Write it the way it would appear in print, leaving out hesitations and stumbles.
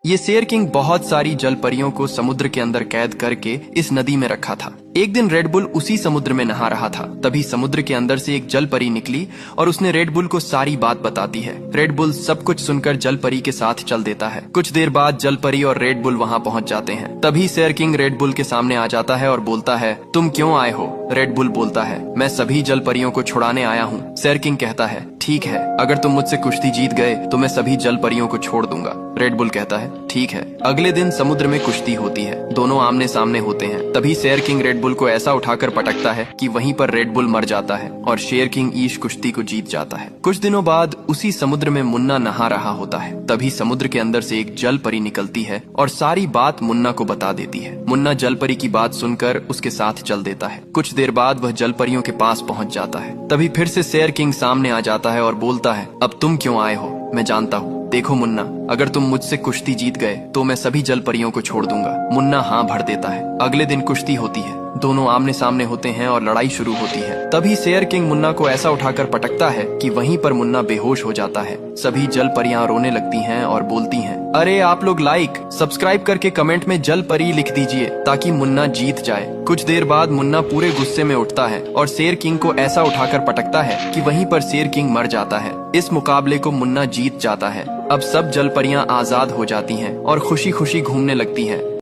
ये शेर किंग बहुत सारी जल परियों को समुद्र के अंदर कैद करके इस नदी में रखा था। एक दिन रेड बुल उसी समुद्र में नहा रहा था, तभी समुद्र के अंदर से एक जल परी निकली और उसने रेड बुल को सारी बात बताती है। रेड बुल सब कुछ सुनकर जल परी के साथ चल देता है। कुछ देर बाद जल परी और रेड बुल वहाँ पहुँच जाते हैं। तभी शेर किंग रेड बुल के सामने आ जाता है और बोलता है, तुम क्यों आए हो? रेड बुल बोलता है, मैं सभी जल परियों को छुड़ाने आया हूँ। शेर किंग कहता है, ठीक है, अगर तुम मुझसे कुश्ती जीत गए तो मैं सभी जल परियों को छोड़ दूंगा। रेड बुल कहता है, ठीक है। अगले दिन समुद्र में कुश्ती होती है, दोनों आमने सामने होते हैं। तभी शेर किंग रेड बुल को ऐसा उठाकर पटकता है कि वहीं पर रेड बुल मर जाता है और शेर किंग इस कुश्ती को जीत जाता है। कुछ दिनों बाद उसी समुद्र में मुन्ना नहा रहा होता है। तभी समुद्र के अंदर से एक जल परी निकलती है और सारी बात मुन्ना को बता देती है। मुन्ना जल परी की बात सुनकर उसके साथ चल देता है। कुछ देर बाद वह जल परियों के पास पहुंच जाता है। तभी फिर से शेर किंग सामने आ जाता है और बोलता है, अब तुम क्यों आए हो? मैं जानता हूँ। देखो मुन्ना, अगर तुम मुझसे कुश्ती जीत गए तो मैं सभी जल परियों को छोड़ दूंगा। मुन्ना हाँ भर देता है। अगले दिन कुश्ती होती है, दोनों आमने सामने होते हैं और लड़ाई शुरू होती है। तभी शेर किंग मुन्ना को ऐसा उठाकर पटकता है कि वहीं पर मुन्ना बेहोश हो जाता है। सभी जल परियां रोने लगती हैं और बोलती हैं, अरे आप लोग लाइक सब्सक्राइब करके कमेंट में जल परी लिख दीजिए ताकि मुन्ना जीत जाए। कुछ देर बाद मुन्ना पूरे गुस्से में उठता है और शेर किंग को ऐसा उठाकर पटकता है कि वहीं पर शेर किंग मर जाता है। इस मुकाबले को मुन्ना जीत जाता है। अब सब जल परियां आजाद हो जाती हैं और खुशी खुशी घूमने लगती हैं।